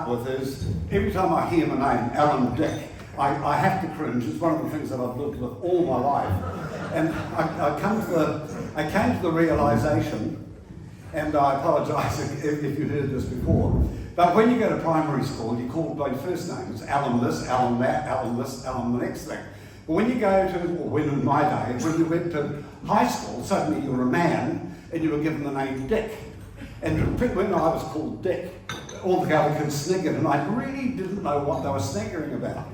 with is, every time I hear my name, Allan Dick, I have to cringe. It's one of the things that I've lived with all my life. And I came to the realisation, and I apologise if you heard this before, but when you go to primary school, you call by first names, Allan this, Allan that, Allan this, Allan the next thing. But when you go to, or when in my day, when you went to high school, suddenly you were a man, and you were given the name Dick. And when I was called Dick, all the other kids sniggered, and I really didn't know what they were sniggering about.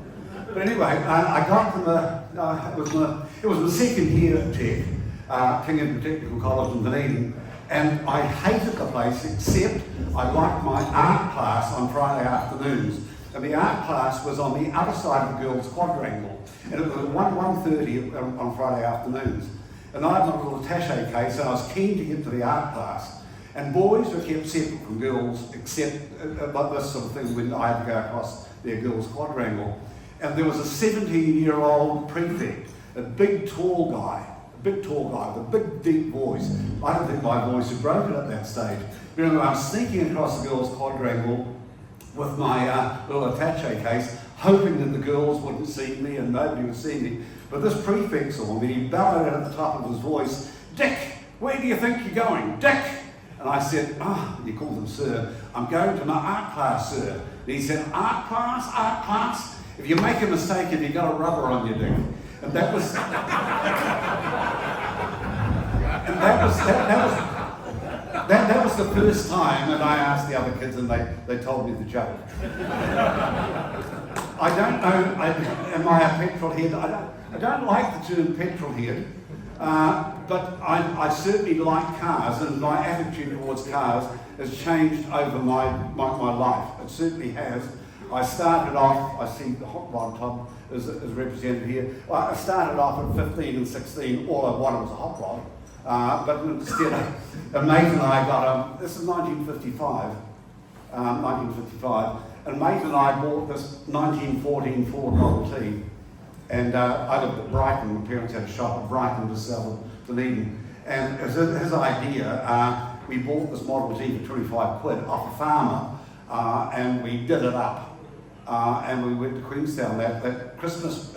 But anyway, I got from it was the second year at Tech, Canterbury Technical College in Dunedin, and I hated the place except I liked my art class on Friday afternoons. And the art class was on the other side of the girls' quadrangle, and it was at 1:30 on Friday afternoons. And I had my little attaché case, and I was keen to get to the art class. And boys were kept separate from girls, except like this sort of thing when I had to go across their girls' quadrangle. And there was a 17-year-old prefect, a big tall guy with a big deep voice. I don't think my voice had broken at that stage. But anyway, I was sneaking across the girls' quadrangle with my little attaché case, hoping that the girls wouldn't see me and nobody would see me. But this prefect saw me, he bellowed at the top of his voice, "Dick, where do you think you're going, Dick?" And I said, he called him sir, "I'm going to my art class, sir." And he said, art class? If you make a mistake and you've got a rubber on your dick." And that was that was the first time, and I asked the other kids and they told me the joke. I don't know, am I a petrol head? I don't like the term petrol head, but I certainly like cars, and my attitude towards cars has changed over my life. It certainly has. I started off, I see the hot rod top is represented here. I started off at 15 and 16, all I wanted was a hot rod. But instead, a mate and I got this is 1955, and a mate and I bought this 1914 Ford Model T. And I lived at Brighton, my parents had a shop at Brighton to sell Dunedin. And as his idea, we bought this Model T for 25 quid off a farmer, and we did it up. And we went to Queenstown that Christmas,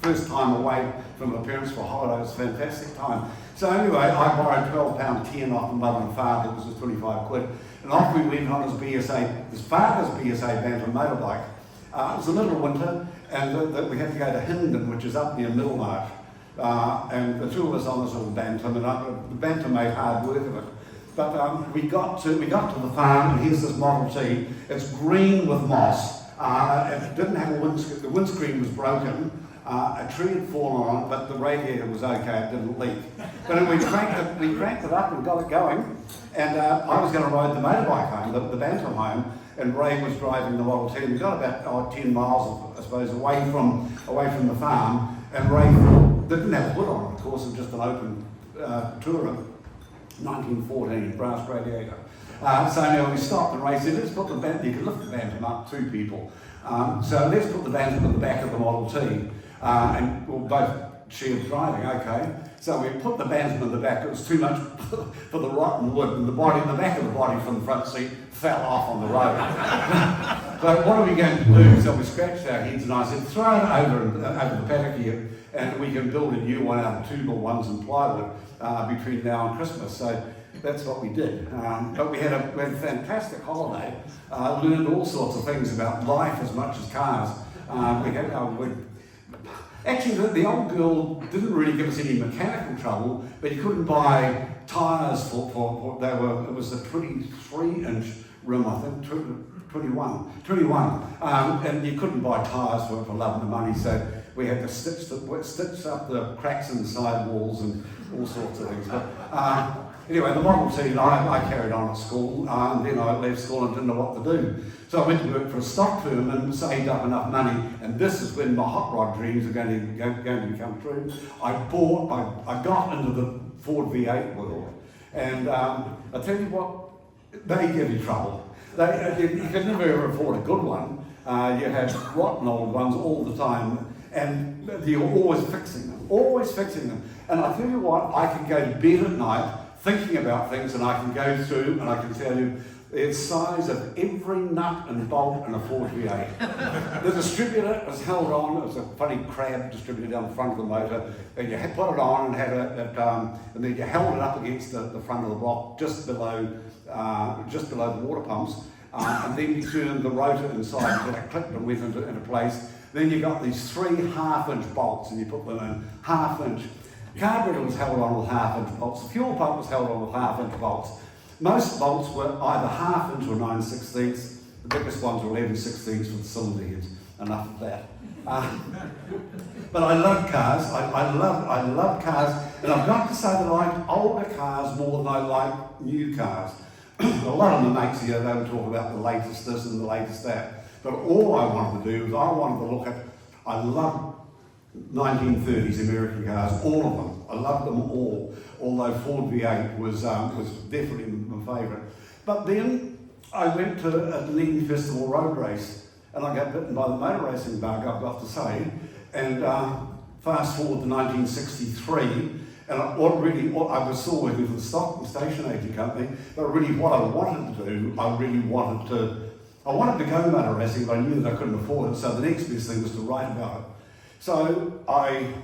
first time away from my parents for holidays, fantastic time. So anyway, I borrowed £12 tin off my mother and father, it was just 25 quid. And off we went on his father's BSA Bantam motorbike. It was the middle of winter, and we had to go to Hindon, which is up near Middlemarch. And the two of us on this little Bantam, and the Bantam made hard work of it. But we got to the farm, and here's this Model T. It's green with moss. It didn't have a windscreen. The windscreen was broken. A tree had fallen on it, but the radiator was okay. It didn't leak. But we cranked it up and got it going. And I was going to ride the motorbike home, the Bantam home, and Ray was driving the Model T. We got about 10 miles, I suppose, away from the farm. And Ray didn't have a hood on, of course, it was just an open Tourer. 1914, brass radiator. So anyway, we stopped and Ray said, let's put the Bantam, you can lift the Bantam up, two people. So let's put the Bantam in the back of the Model T, and we'll both share driving, okay. So we put the Bantam in the back, it was too much for the rotten wood, and the back of the body from the front seat fell off on the road. So what are we going to do? So we scratched our heads and I said, throw it over the paddock here, and we can build a new one out of 2 by 1s and plywood between now and Christmas. So that's what we did. But we had a fantastic holiday, learned all sorts of things about life as much as cars. Actually, the old girl didn't really give us any mechanical trouble, but you couldn't buy tyres for it was a 23-inch rim, I think, 21, and you couldn't buy tyres for love and money, so we had to stitch up the cracks in the sidewalls and all sorts of things. But anyway, the Model T, I carried on at school, and then I left school and didn't know what to do. So I went to work for a stock firm and saved up enough money, and this is when my hot rod dreams are going to become true. I got into the Ford V8 world, and I tell you what, they give you trouble. You could never ever afford a good one. You had rotten old ones all the time, and you're always fixing them. And I tell you what, I can go to bed at night thinking about things, and I can go through and I can tell you the size of every nut and bolt in a Ford V8. The distributor was held on, it was a funny crab distributor down the front of the motor, and you had put it on and had and then you held it up against the front of the block just below the water pumps, and then you turned the rotor inside until it clicked and went into place. Then you got these 3 half-inch bolts and you put them in half-inch. Carburetor was held on with half-inch bolts, the fuel pump was held on with half-inch bolts. Most bolts were either half-inch or 9/16. The biggest ones were 11/16 with the cylinder heads. Enough of that. But I love cars. I love cars, and I've got to say that I like older cars more than I like new cars. A lot of my mates here, they would talk about the latest this and the latest that. But all I wanted to do was I wanted to look at. I love 1930s American cars, all of them. I loved them all, although Ford V8 was definitely my favourite. But then I went to a Dunedin Festival road race, and I got bitten by the motor racing bug, I've got to say. And fast forward to 1963, and I was still working for the stock and station agent company, but really what I wanted to do, I wanted to go motor racing, but I knew that I couldn't afford it, so the next best thing was to write about it. So I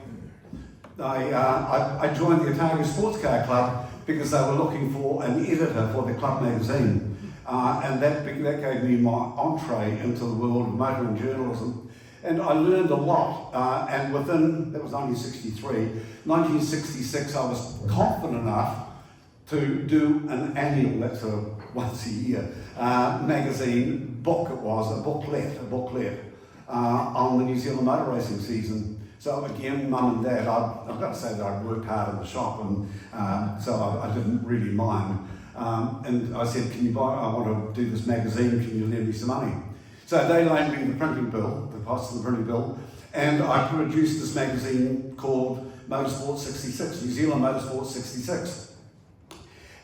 joined the Otago Sports Car Club because they were looking for an editor for the club magazine, and that gave me my entree into the world of motoring journalism, and I learned a lot. And that was 1963, 1966, I was confident enough to do an annual, that's a once a year magazine book. It was a booklet. On the New Zealand motor racing season. So again, Mum and Dad, I've got to say that I'd worked hard in the shop, and so I didn't really mind. And I said, I want to do this magazine, can you lend me some money? So they loaned me the printing bill, the cost of the printing bill, and I produced this magazine called Motorsport 66, New Zealand Motorsport 66.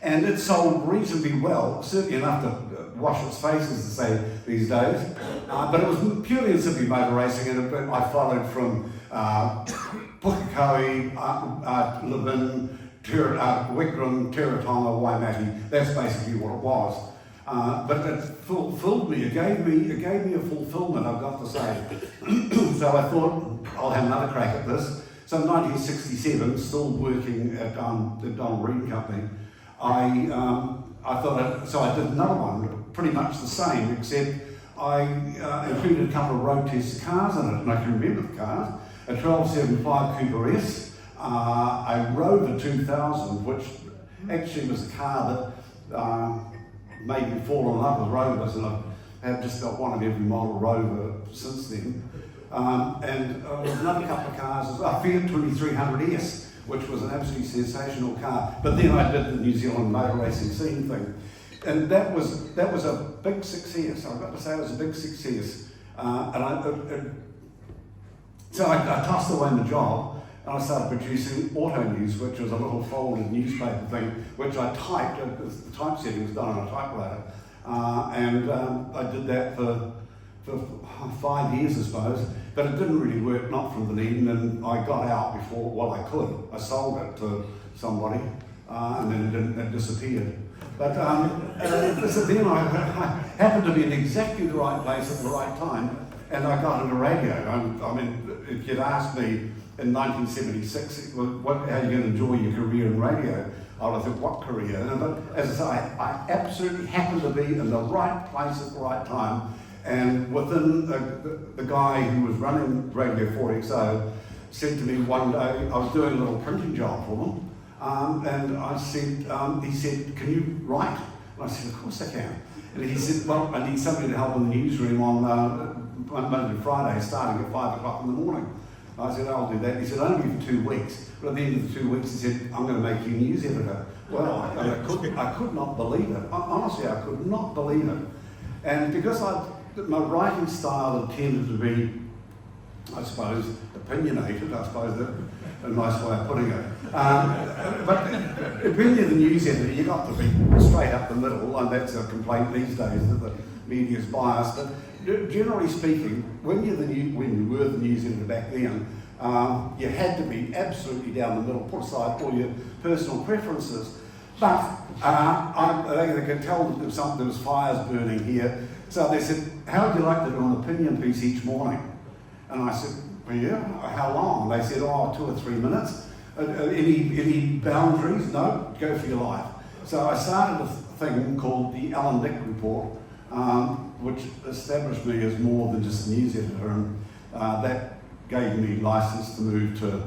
And it sold reasonably well, certainly enough to wash its face, as they say these days. But it was purely and simply motor racing, and I followed from Pukekohe, Levin, Wigram, Teretonga, Waimate. That's basically what it was. But it fulfilled me. It gave me a fulfillment, I've got to say. So I thought I'll have another crack at this. So in 1967, still working at the Donald Reed Company, I thought, so I did another one, pretty much the same, except I included a couple of road test cars in it, and I can remember the cars. A 1275 Cooper S, a Rover 2000, which actually was a car that made me fall in love with Rovers, and I have just got one of every model Rover since then. And another couple of cars, a Fiat 2300S, which was an absolutely sensational car. But then I did the New Zealand motor racing scene thing. And that was a big success. I've got to say it was a big success. So I tossed away my job, and I started producing Auto News, which was a little folded newspaper thing, which I typed. The typesetting was done on a typewriter. And I did that for 5 years, I suppose, but it didn't really work, not from Dunedin, and I got out before, well, I could. I sold it to somebody, and then it disappeared. But then I happened to be in exactly the right place at the right time, and I got into radio. I mean, if you'd asked me in 1976, how are you going to enjoy your career in radio? I would have thought, what career? But as I say, I absolutely happened to be in the right place at the right time. And within the guy who was running Radio 4XO said to me one day, I was doing a little printing job for him, and I said, he said, can you write? And I said, of course I can. And he said, well, I need somebody to help in the newsroom on Monday to Friday, starting at 5 o'clock in the morning. I said, I'll do that. He said, only for 2 weeks. But at the end of the 2 weeks, he said, I'm going to make you news editor. Well, I could not believe it. Honestly, I could not believe it. And because my writing style had tended to be, I suppose, opinionated, I suppose that's a nice way of putting it. But when you're the news editor, you've got to be straight up the middle, and that's a complaint these days that the media's biased. But generally speaking, when you were the news editor back then, you had to be absolutely down the middle, put aside all your personal preferences. But they could tell that there was fires burning here. So they said, how would you like to do an opinion piece each morning? And I said, well, yeah, how long? They said, 2 or 3 minutes. Any boundaries? No, go for your life. So I started a thing called the Allan Report, which established me as more than just a news editor, and that gave me license to move to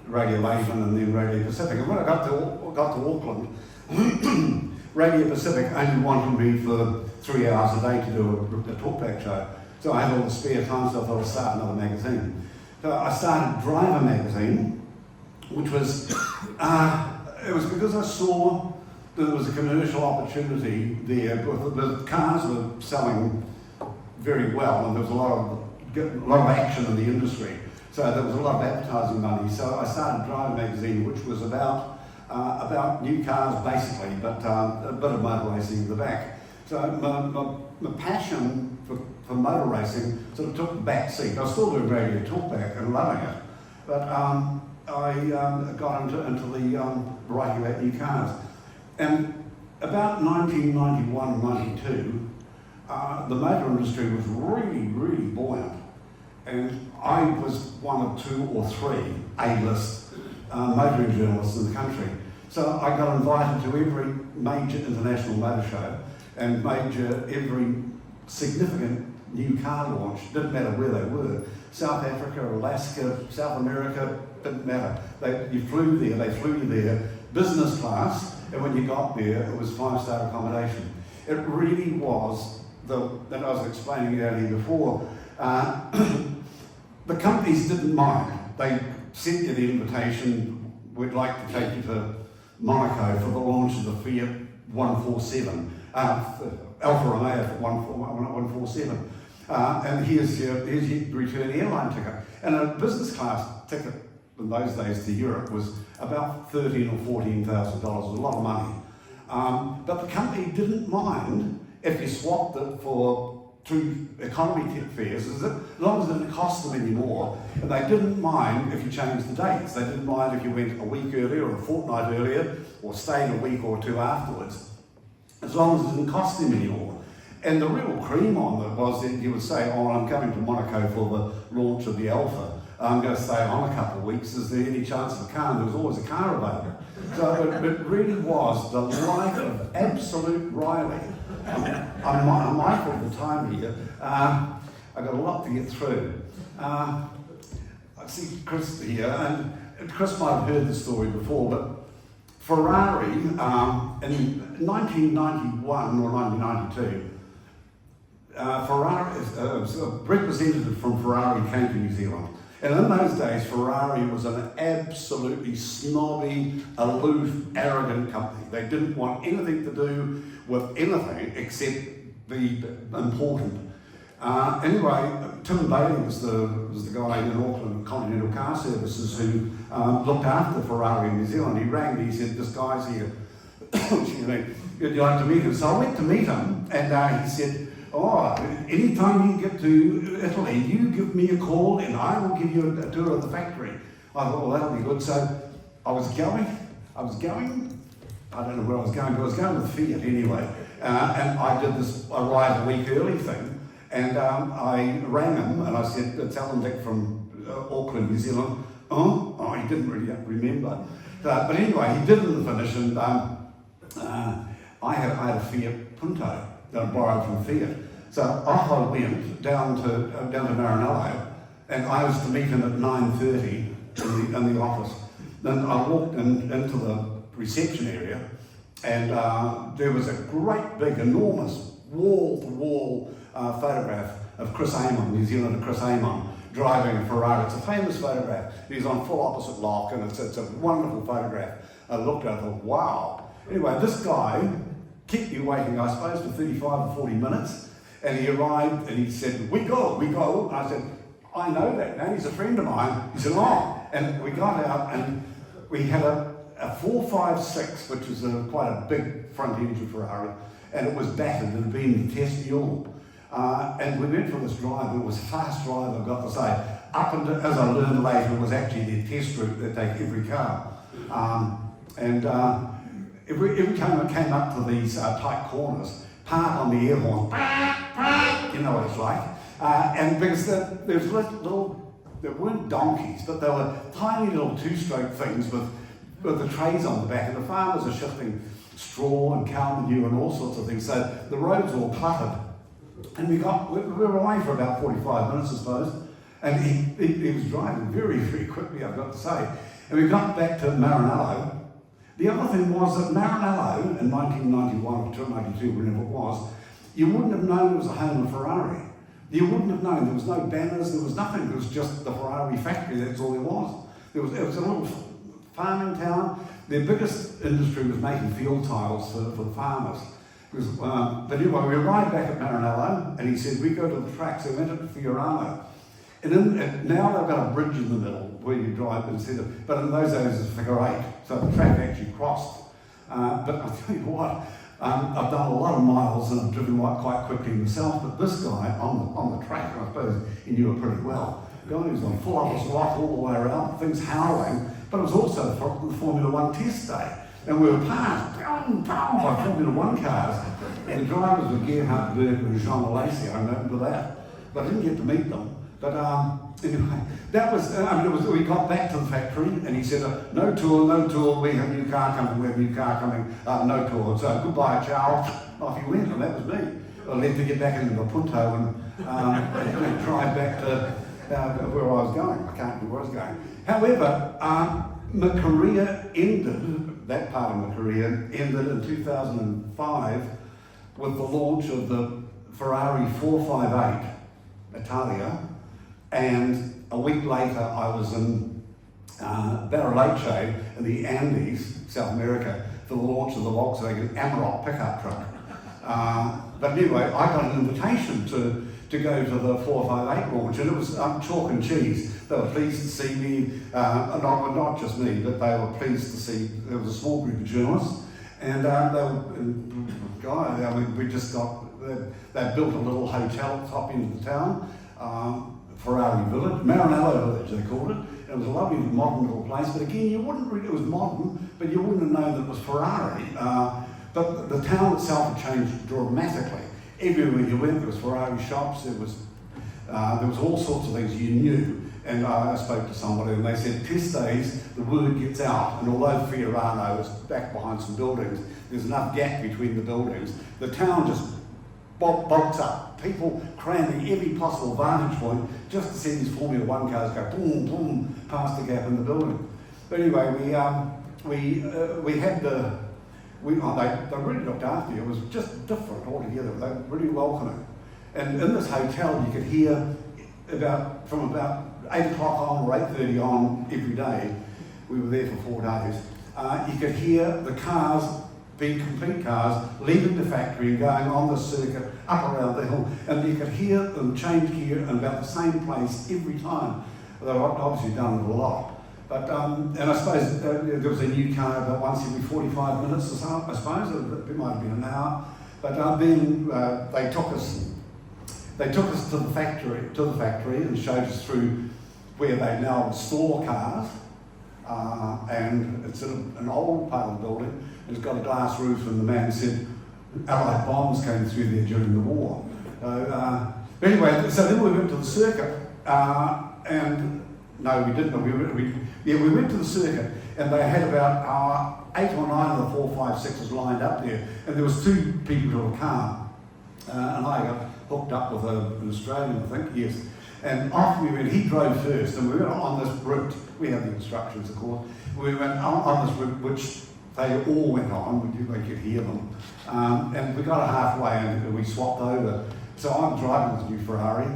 Radio Avon and then Radio Pacific. And when I got to Auckland, Radio Pacific only wanted me for 3 hours a day to do a talkback show. So I had all the spare time, so I thought I'd start another magazine. So I started Driver magazine, which was, it was because I saw that there was a commercial opportunity there. The cars were selling very well, and there was a lot of action in the industry. So there was a lot of advertising money. So I started Driver magazine, which was about new cars basically, but a bit of motor racing in the back. So my passion for motor racing sort of took the back seat. I was still doing radio talkback and loving it, but I got into the writing about new cars. And about 1991, 92, the motor industry was really, really buoyant. And I was one of 2 or 3 A-list motoring journalists in the country. So I got invited to every major international motor show and every significant new car launch, didn't matter where they were. South Africa, Alaska, South America, didn't matter. You flew there, they flew you there, business class, and when you got there, it was 5-star accommodation. It really was, that I was explaining earlier before, the companies didn't mind. They sent you the invitation, we'd like to take you to Monaco for the launch of the Fiat 147, Alfa Romeo for 147. And here's your return airline ticket. And a business class ticket in those days to Europe was about $13,000 or $14,000. It was a lot of money. But the company didn't mind if you swapped it for 2 economy fares, as long as it didn't cost them any more. And they didn't mind if you changed the dates. They didn't mind if you went a week earlier or a fortnight earlier or stayed a week or 2 afterwards, as long as it didn't cost them any more. And the real cream on it was that you would say, I'm coming to Monaco for the launch of the Alpha. I'm going to stay on a couple of weeks. Is there any chance of a car? And there was always a car available. So it really was the life of absolute Riley. I'm mindful of the time here. I've got a lot to get through. I see Chris here, and Chris might have heard the story before, but Ferrari in 1991 or 1992, a representative from Ferrari came to New Zealand. And in those days, Ferrari was an absolutely snobby, aloof, arrogant company. They didn't want anything to do with anything except be important. Anyway, Tim Bailey was the guy in Auckland Continental Car Services who looked after Ferrari in New Zealand. He rang me, he said, this guy's here, excuse me, would you like to meet him? So I went to meet him, and he said, anytime you get to Italy, you give me a call and I will give you a tour of the factory. I thought, well, that'll be good. So I was going, I don't know where I was going, but I was going with Fiat anyway. And I did this arrive a week early thing, and I rang him and I said, it's Allan Dick from Auckland, New Zealand. He didn't really remember. But anyway, he didn't finish, and I had a Fiat Punto that I borrowed from Fiat. So off I went down to Maranello, and I was to meet him at 9:30 in the office. Then I walked into the reception area, and there was a great big, enormous wall-to-wall photograph of Chris Amon, New Zealander Chris Amon, driving a Ferrari. It's a famous photograph. He's on full opposite lock, and it's a wonderful photograph. I looked at it, I thought, wow. Anyway, this guy kept me waiting, I suppose, for 35 or 40 minutes. And he arrived and he said, we go. And I said, I know that man, he's a friend of mine. He said, And we got out and we had a 456, which is quite a big front engine Ferrari, and it was battered, it had been the test mule. And we went for this drive, it was a fast drive, I've got to say. Up and as I learned later, it was actually their test route, they take every car. every time I came up to these tight corners, park on the air horn, you know what it's like. And because there's there weren't donkeys, but they were tiny little two-stroke things with the trays on the back, and the farmers are shifting straw and cow manure and all sorts of things. So the roads were all cluttered. And we were away for about 45 minutes, I suppose. And he was driving very, very quickly, I've got to say. And we got back to Maranello. The other thing was that Maranello, in 1991 or 1992, whenever it was, you wouldn't have known it was a home of Ferrari. You wouldn't have known. There was no banners, there was nothing. It was just the Ferrari factory, that's all there was. It was a little farming town. Their biggest industry was making field tiles for the farmers. But anyway, we arrived back at Maranello, and he said, we go to the track, so we went to Fiorano. And now they've got a bridge in the middle where you drive instead of, but in those days it's figure eight, so the track actually crossed. But I'll tell you what, I've done a lot of miles and I've driven quite quickly myself, but this guy on the track, I suppose he knew it pretty well. The guy was on full up his rock all the way around, things howling, but it was also the Formula One test day. And we were passed by Formula One cars. And the drivers were Gerhard Berg and Jean Lacey, I remember that. But I didn't get to meet them. But anyway, that was, we got back to the factory and he said, no tour, we have a new car coming, no tour. So goodbye, Charles. Off he went, and that was me. I left to get back into the Punto and drive back to where I was going. I can't remember where I was going. However, my career ended, that part of my career ended in 2005 with the launch of the Ferrari 458 Italia, and a week later I was in Bariloche in the Andes, South America, for the launch of the Volkswagen Amarok pickup truck. But anyway, I got an invitation to go to the 458 launch, and it was chalk and cheese. They were pleased to see me, not just me, but they were pleased to see, there was a small group of journalists, and we just got, they built a little hotel at the top end of the town, Ferrari Village, Maranello Village they called it. It was a lovely modern little place, but again, you wouldn't really, it was modern, but you wouldn't have known that it was Ferrari. But the town itself had changed dramatically. Everywhere you went, there was Ferrari shops, there was all sorts of things you knew. And I spoke to somebody and they said, test days, the word gets out, and although Fiorano is back behind some buildings, there's enough gap between the buildings, the town just bulks up. People cramming every possible vantage point just to see these Formula One cars go boom, boom, past the gap in the building. But anyway, we had they really looked after you. It was just different altogether. They were really welcoming. And in this hotel, you could hear from about 8 o'clock on or 8:30 on every day. We were there for 4 days. You could hear the cars, being complete cars, leaving the factory and going on the circuit up around the hill, and you could hear them change gear in about the same place every time. They've obviously done it a lot. But, and I suppose there was a new car about once every 45 minutes or so, I suppose, it might have been an hour. But then they took us to the factory and showed us through where they now store cars. And it's in an old part of the building. It's got a glass roof, and the man said Allied bombs came through there during the war. But anyway, so then we went to the circuit, and no, we didn't. We went to the circuit, and they had about 8 or 9 of the 456s lined up there, and there was 2 people to a car, and I got hooked up with an Australian, I think, yes. And off we went. He drove first, and we went on this route. We have the instructions, of course. We went on this route, which they all went on. They could hear them, and we got halfway, and we swapped over. So I'm driving this new Ferrari,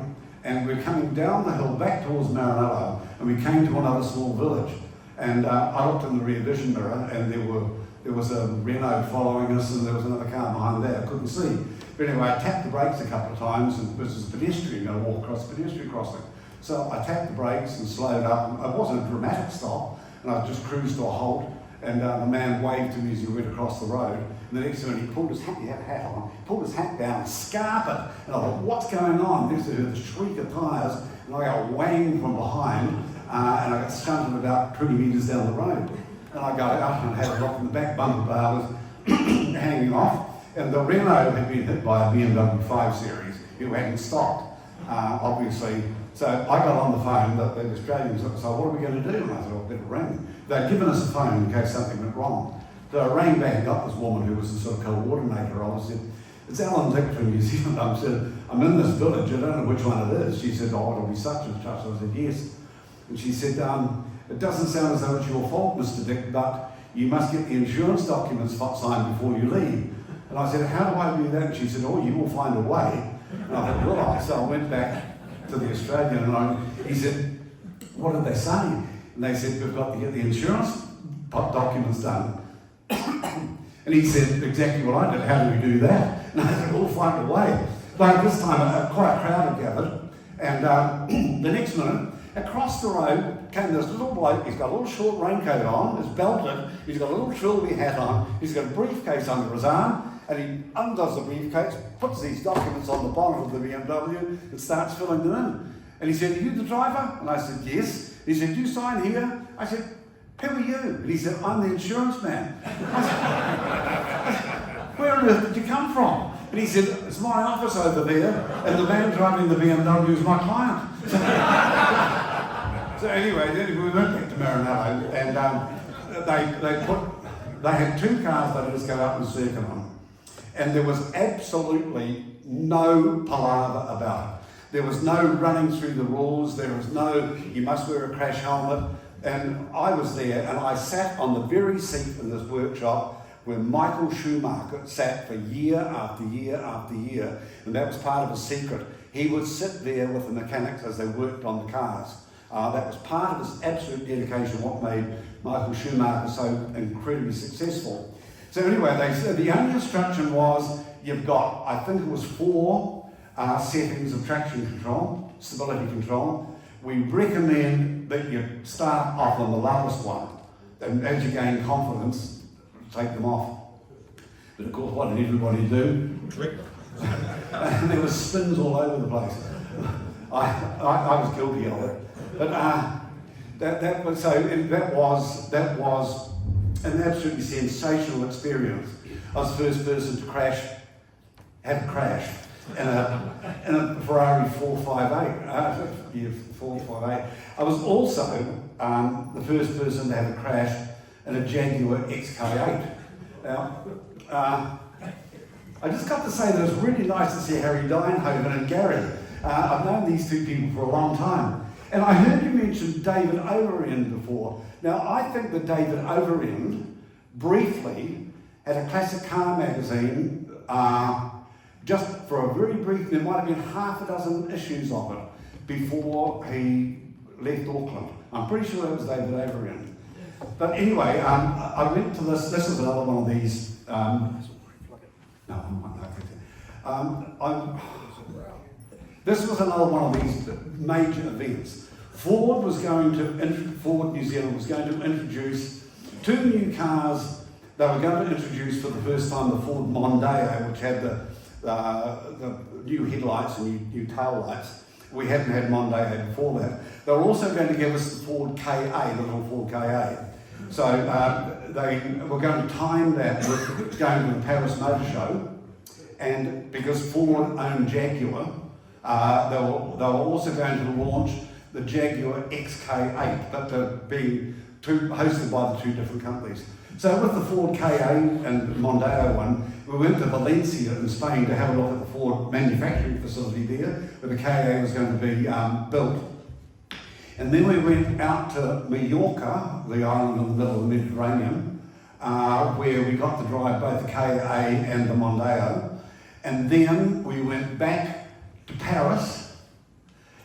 and we're coming down the hill back towards Maranello, and we came to another small village. And I looked in the rear vision mirror, and there was a Renault following us, and there was another car behind that. I couldn't see. But anyway, I tapped the brakes a couple of times, and this is a pedestrian, going to walk across the pedestrian crossing. So I tapped the brakes and slowed up. It wasn't a dramatic stop, and I just cruised to a halt, and the man waved to me as he went across the road. And the next minute, he pulled his hat, he had a hat on, pulled his hat down, scarpered, and I thought, what's going on? Next to heard the shriek of tyres, and I got whanged from behind, and I got shunted about 20 metres down the road. And I got out and had a look in the back bumper bar. hanging off, and the Renault had been hit by a BMW 5 Series who hadn't stopped, obviously. So I got on the phone, the Australians said, so what are we going to do? And I thought, well, better ring. They'd given us a phone in case something went wrong. So I rang back and got this woman who was the sort of coordinator. I said, it's Allan from New Zealand. I said, I'm in this village, I don't know which one it is. She said, oh, it'll be such and such. I said, yes. And she said, it doesn't sound as though it's your fault, Mr. Dick, but you must get the insurance documents signed before you leave. And I said, how do I do that? And she said, oh, you will find a way. And I thought, will I? So I went back to the Australian and he said, what did they say? And they said, we've got to get the insurance documents done. And he said, exactly what I did, how do we do that? And I said, we'll find a way. But this time, quite a crowd had gathered, and the next minute, across the road came this little bloke. He's got a little short raincoat on, he's belted, he's got a little trilby hat on, he's got a briefcase under his arm, and he undoes the briefcase, puts these documents on the bonnet of the BMW, and starts filling them in. And he said, are you the driver? And I said, yes. He said, do you sign here? I said, who are you? And he said, I'm the insurance man. I said, where on earth did you come from? And he said, it's my office over there, and the man driving the BMW is my client. So anyway, then we went back to Maranello, and they had two cars they let us go up and circuit on. And there was absolutely no palaver about it. There was no running through the rules, there was no, you must wear a crash helmet. And I was there, and I sat on the very seat in this workshop where Michael Schumacher sat for year after year after year, and that was part of his secret. He would sit there with the mechanics as they worked on the cars. That was part of his absolute dedication, what made Michael Schumacher so incredibly successful. So anyway, they said the only instruction was, you've got, I think it was 4 settings of traction control, stability control. We recommend that you start off on the lowest one, and as you gain confidence, take them off. But of course, what did everybody do? And there were spins all over the place. I was guilty of it. But that was an absolutely sensational experience. I was the first person to have a crash in a Ferrari 458. 458. I was also the first person to have a crash in a Jaguar XK8. Now, I just got to say that it was really nice to see Harry Dienhoven and Gary. I've known these two people for a long time. And I heard you mention David Overend before. Now, I think that David Overend briefly had a classic car magazine, just for a very brief, there might have been half a dozen issues of it before he left Auckland. I'm pretty sure it was David Overend. But anyway, I went to this is another one of these, this was another one of these major events. Ford New Zealand was going to introduce 2 new cars. They were going to introduce for the first time the Ford Mondeo, which had the new headlights and new tail lights. We hadn't had Mondeo before that. They were also going to give us the Ford KA, the little Ford KA. So they were going to time that with going to the Paris Motor Show, and because Ford owned Jaguar, they were also going to launch the Jaguar XK8, but being hosted by the 2 different companies. So with the Ford KA and Mondeo one, we went to Valencia in Spain to have a look at the Ford manufacturing facility there, where the KA was going to be built. And then we went out to Mallorca, the island in the middle of the Mediterranean, where we got to drive both the KA and the Mondeo. And then we went back to Paris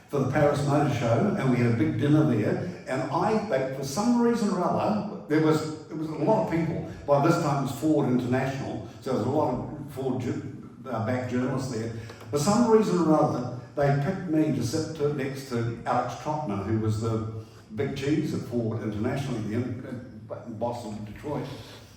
for the Paris Motor Show, and we had a big dinner there. And for some reason or other, there was a lot of people. By this time it was Ford International, so there was a lot of Ford-backed journalists there. For some reason or other, they picked me to sit next to Alex Trotner, who was the big cheese at Ford internationally then, in Boston, Detroit.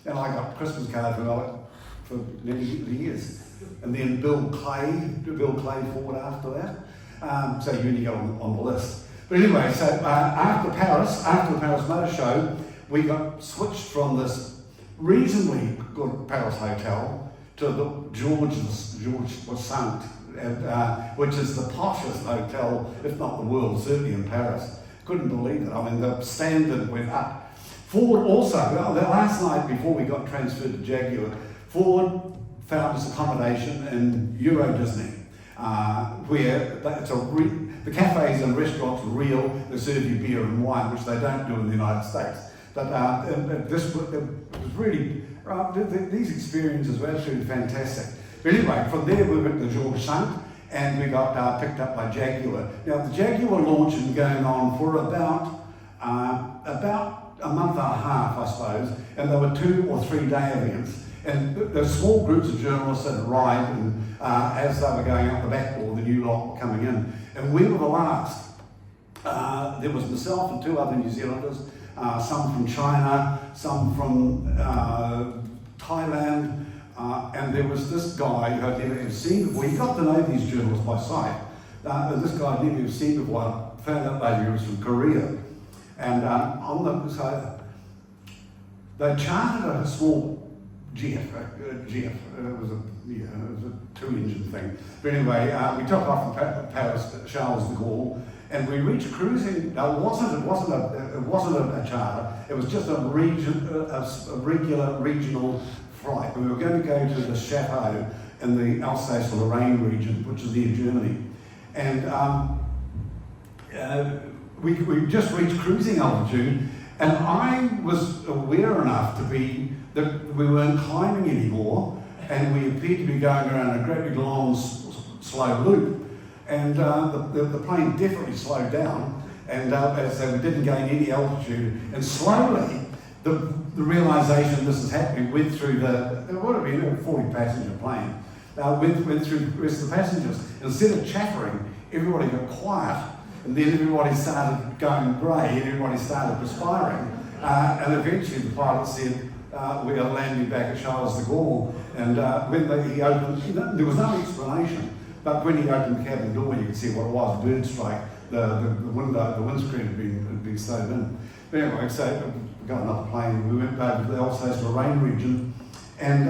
And I got Christmas cards from Alex for many years. And then Bill Clay Ford after that. So you only go on the list. But anyway, so after the Paris Motor Show, we got switched from this reasonably good Paris hotel to the George was sunk, which is the poshest hotel, if not the world, certainly in Paris. Couldn't believe it. I mean, the standard went up. Ford also, the last night before we got transferred to Jaguar, Ford found us accommodation in Euro Disney, where the cafes and restaurants are real, they serve you beer and wine, which they don't do in the United States. But it was really, these experiences were absolutely fantastic. But anyway, from there we went to George Sunk, and we got picked up by Jaguar. Now the Jaguar launch had been going on for about a month and a half, I suppose, and there were 2 or 3 day events. And there were small groups of journalists that arrived, and as they were going up the back door, the new lot were coming in. And we were the last. There was myself and 2 other New Zealanders, some from China, some from Thailand, and there was this guy who I'd never seen before. He got to know these journalists by sight. This guy I'd never seen before. I found out later he was from Korea. And so they chartered a small jet. It was a 2-engine thing. But anyway, we took off from Paris, Charles de Gaulle, and we reached cruising. Now, it wasn't a charter. It was just a regular regional flight. We were going to go to the chateau in the Alsace-Lorraine region, which is near Germany, and we just reached cruising altitude, and I was aware enough to be that we weren't climbing anymore, and we appeared to be going around a great big long slow loop, and the plane definitely slowed down, and as I say, we didn't gain any altitude, and slowly the realisation this is happening went through there would have been a 40 passenger plane, went through the rest of the passengers. Instead of chattering, everybody got quiet, and then everybody started going grey, and everybody started perspiring, and eventually the pilot said, we are landing back at Charles de Gaulle, and when he opened, there was no explanation, but when he opened the cabin door, you could see what it was, a bird strike, the windscreen had been stowed in. But anyway, so we got another plane, we went over to the Alsace-Lorraine region, and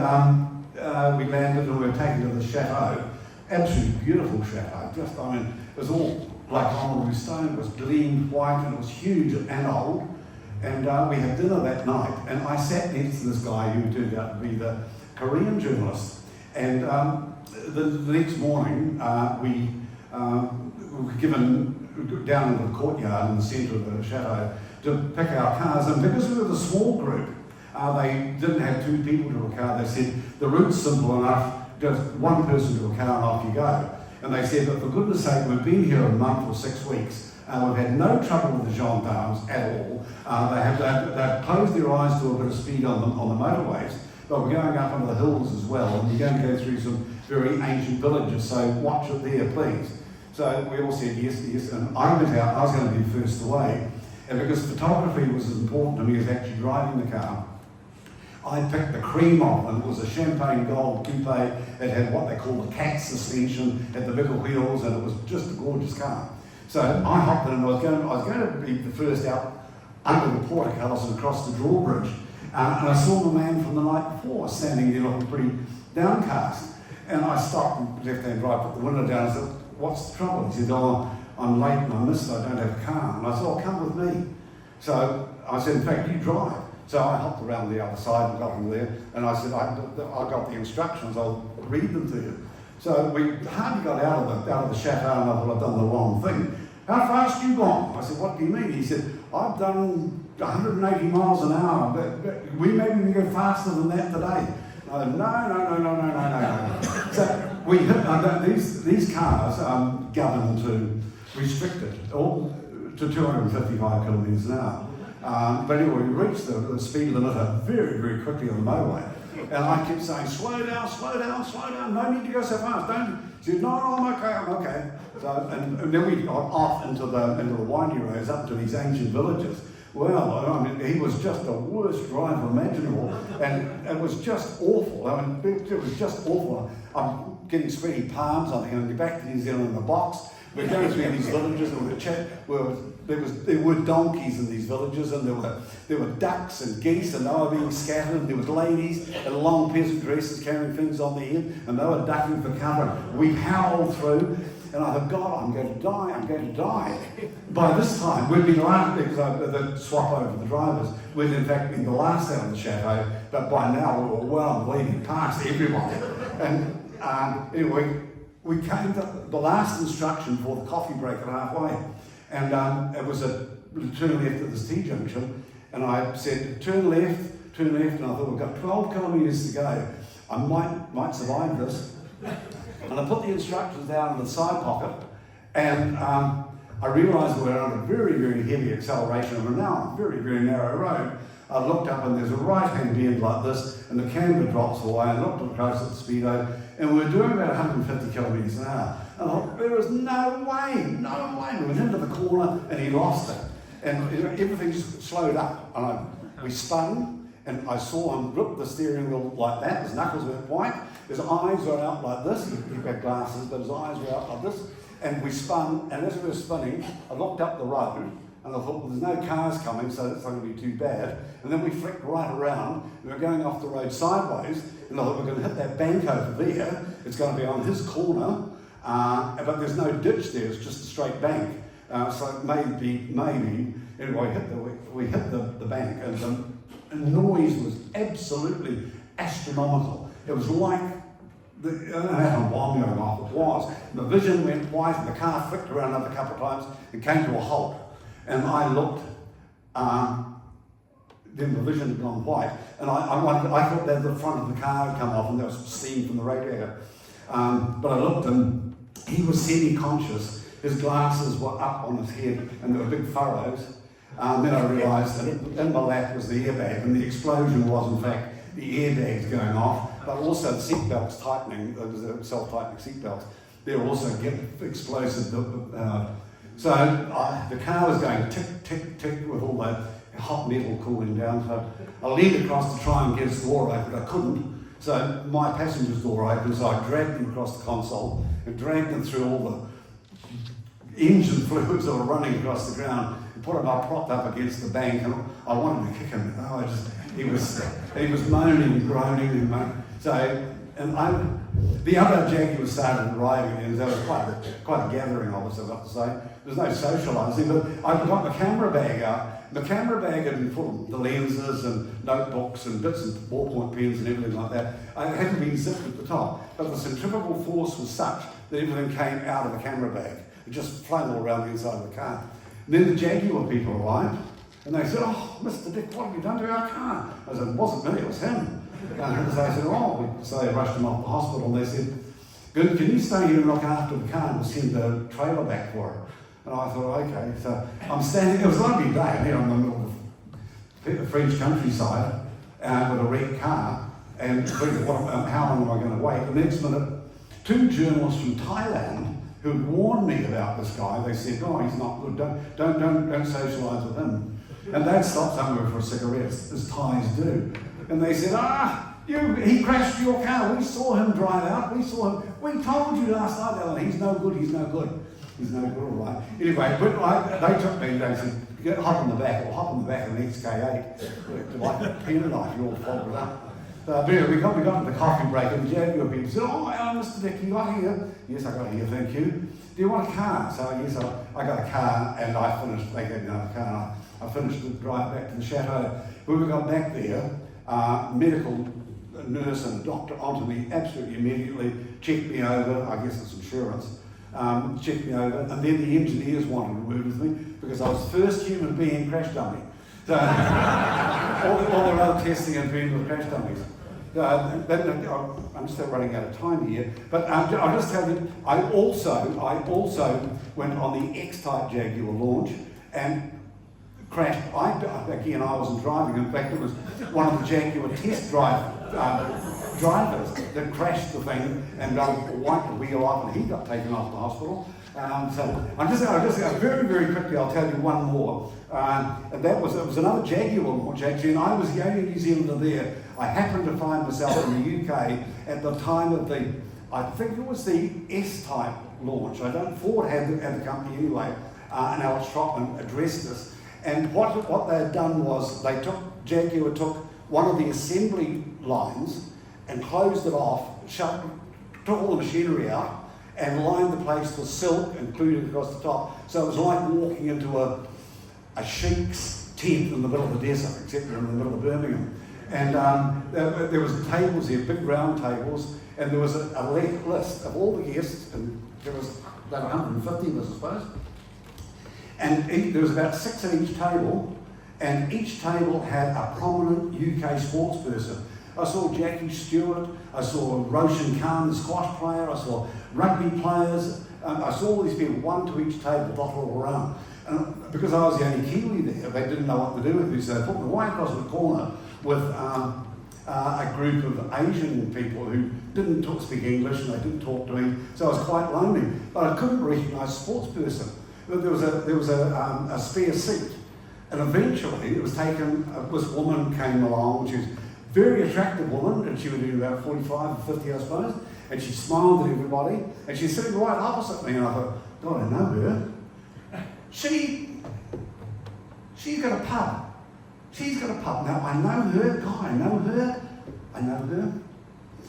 we landed and we were taken to the chateau, absolutely beautiful chateau, just, I mean, it was all like honorary stone, it was gleamed white, and it was huge and old. And we had dinner that night, and I sat next to this guy who turned out to be the Korean journalist. And the next morning, we were given down into the courtyard in the centre of the chateau to pick our cars. And because we were the small group, they didn't have 2 people to a car. They said, the route's simple enough, just 1 person to a car and off you go. And they said, but for goodness sake, we've been here a month or 6 weeks. We've had no trouble with the gendarmes at all. They've closed their eyes to a bit of speed on the motorways, but we're going up into the hills as well, and we're going to go through some very ancient villages, so watch it there, please. So we all said yes, and I went out, I was going to be first away, and because photography was as important to me as actually driving the car, I picked the cream of them. It was a champagne gold coupe. It had what they call the cat suspension, had the bigger wheels, and it was just a gorgeous car. So I hopped in, and I was going to be the first out under the porticos and across the drawbridge. And I saw the man from the night before standing there looking pretty downcast. And I stopped and left-hand drive, put the window down and said, what's the trouble? He said, oh, I'm late and I missed, I don't have a car. And I said, oh, come with me. So I said, in fact, you drive. So I hopped around the other side and got him there. And I said, I got the instructions, I'll read them to you. So we hardly got out of the chateau, and I thought I'd done the wrong thing. How fast you gone? I said, what do you mean? He said, I've done 180 miles an hour. But we maybe can go faster than that today. I said, no. So we hit, these cars are governed to, restricted all to 255 kilometres an hour. But anyway, we reached the speed limiter very, very quickly on the motorway. And I kept saying, slow down, no need to go so fast, don't. He said, no, I'm okay. So, and then we got off into the windy roads up to these ancient villages. Well, I mean, he was just the worst driver imaginable, and it was just awful. I mean, it was just awful. I'm getting sweaty palms, I think I'm back to New Zealand in the box. we're going through these villages, and there were donkeys in these villages, and there were ducks and geese, and they were being scattered, and there was ladies in long peasant dresses carrying things on their head, and they were ducking for cover. We howled through, and I thought, God, I'm going to die, I'm going to die. By this time, we'd been last, because the swap over the drivers, we'd in fact been the last out of the chateau, but by now we were well bleeding past everyone. And anyway, we came to the last instruction for the coffee break at halfway, and it was a turn left at this T-junction, and I said, turn left, and I thought, we've got 12 kilometres to go. I might survive this. And I put the instructions down in the side pocket, and I realised we were on a very, very heavy acceleration, and we're now on a very, very narrow road. I looked up, and there's a right-hand bend like this, and the camber drops away, and looked across at the speedo, and we were doing about 150 kilometres an hour. And I thought, there was no way. We went into the corner, and he lost it. And everything just slowed up, and we spun, and I saw him grip the steering wheel like that. His knuckles went white. His eyes were out like this. He had glasses, but his eyes were out like this. And we spun, and as we were spinning, I looked up the road, and I thought, well, there's no cars coming, so that's not going to be too bad. And then we flicked right around, and we were going off the road sideways, and I thought, we're going to hit that bank over there. It's going to be on his corner, but there's no ditch there. It's just a straight bank. So maybe, anyway, we hit the bank, and the noise was absolutely astronomical. It was like, I don't know how a bomb going off, it was. The vision went white, and the car flicked around another couple of times and came to a halt. And I looked, then the vision had gone white, and I thought that the front of the car had come off, and there was steam from the radiator. But I looked, and he was semi-conscious. His glasses were up on his head, and there were big furrows. Then I realised that in my lap was the airbag, and the explosion was, in fact, the airbags going off, but also the seatbelts tightening, the self-tightening seatbelts. They're also explosive. So the car was going tick, tick, tick with all the hot metal cooling down. So I leaned across to try and get his door open, but I couldn't. So my passenger's door opened, so I dragged him across the console and dragged him through all the engine fluids that were running across the ground and put him up, propped up against the bank, and I wanted to kick him. He was moaning and groaning and moaning. The other Jaguars started arriving, and there was quite a gathering of us, I've got to say. There's no socialising, but I got the camera bag out. The camera bag had been full of the lenses and notebooks and bits and ballpoint pens and everything like that. It hadn't been zipped at the top, but the centrifugal force was such that everything came out of the camera bag. It just flung all around the inside of the car. And then the Jaguar people arrived, and they said, "Oh, Mr. Dick, what have you done to our car?" I said, "It wasn't me, it was him." And they said, "Oh," so they rushed him off the hospital, and they said, "Good, can you stay here and look after the car and we'll send the trailer back for it?" And I thought, okay. So I'm standing, it was a lovely day, I'm in the middle of the French countryside with a red car, and thinking, how long am I going to wait? The next minute, two journalists from Thailand who had warned me about this guy, they said, "Oh, he's not good, don't socialise with him." And they'd stopped somewhere for a cigarette, as Thais do. And they said, he crashed your car. We saw him drive out. We saw him. We told you last night, Allan, he's no good, he's no good. He's no good, all right. Anyway, but they took me and they said, hop in the back of an XK8. Like a penknife, you all folded up. But anyway, we got to the coffee break, and the Jaguar people said, "Oh, Mr. Dick, you got here?" "Yes, I got here, thank you." "Do you want a car?" So yes, I got a car, and I finished, they gave me another car. I finished the drive back to the chateau. When we got back there, medical nurse and doctor onto me absolutely immediately, checked me over, I guess it's insurance, checked me over, and then the engineers wanted a word with me because I was the first human being crash dummy. So all their other testing had been with crash dummies. I'm still running out of time here, but I'll just tell you, I also went on the X-Type Jaguar launch and crashed. Again, I wasn't driving. In fact, it was one of the Jaguar test drivers that crashed the thing and wiped the wheel off, and he got taken off to hospital. So I'm just very, very quickly, I'll tell you one more. And it was another Jaguar launch actually, and I was the only New Zealander there. I happened to find myself in the UK at the time of I think it was the S-Type launch. Ford had the company anyway, and Alex Trotman addressed this. And what they had done was Jaguar took one of the assembly lines and closed it off, took all the machinery out, and lined the place with silk and glued it across the top. So it was like walking into a sheik's tent in the middle of the desert, except you're in the middle of Birmingham. And there was tables there, big round tables, and there was a list of all the guests, and there was about 150 of us, I suppose. And there was about 6 at each table, and each table had a prominent UK sports person. I saw Jackie Stewart, I saw Roshan Khan, the squash player, I saw rugby players, I saw all these people, one to each table, dotted all around. And because I was the only Kiwi there, they didn't know what to do with me, so they put me right across the corner with a group of Asian people who didn't speak English and they didn't talk to me, so I was quite lonely. But I couldn't recognise a sports person. There was a spare seat, and eventually it was taken. This woman came along. She was a very attractive woman, and she would be about 45 or 50, I suppose. And she smiled at everybody, and she's sitting right opposite me. And I thought, God, I know her. She's got a pub. She's got a pub. Now I know her. God, I know her.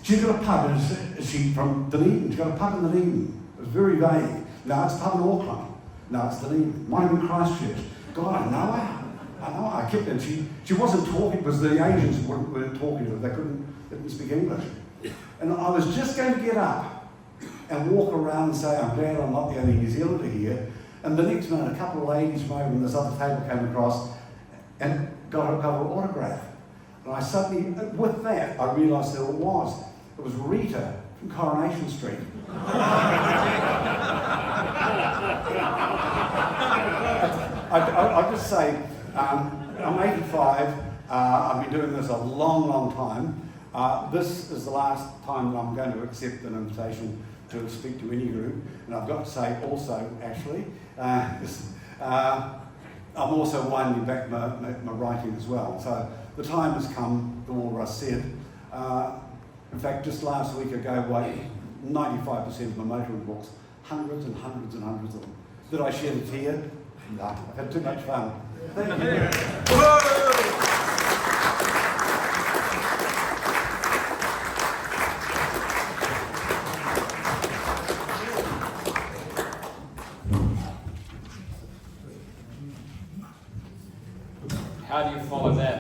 She's got a pub. Is she from Dunedin? She's got a pub in Dunedin. It was very vague. No, it's a pub in Auckland. No, it's Dunedin. Mine in Christchurch. God, I know her. I kept it. She wasn't talking because the Asians weren't talking to her. They didn't speak English. And I was just going to get up and walk around and say, I'm glad I'm not the only New Zealander here. And the next minute, a couple of ladies from over on this other table came across and got a cover autograph. And I suddenly, with that, I realised who it was. It was Rita from Coronation Street. I'll just say, I'm 85, I've been doing this a long, long time. This is the last time that I'm going to accept an invitation to speak to any group. And I've got to say also, actually, I'm also winding back my writing as well. So the time has come, the Walrus said. In fact, just last week I gave away 95% of my motoring books, hundreds and hundreds and hundreds of them. Did I shed a tear? No, I've had too much fun. Thank you. How do you follow that?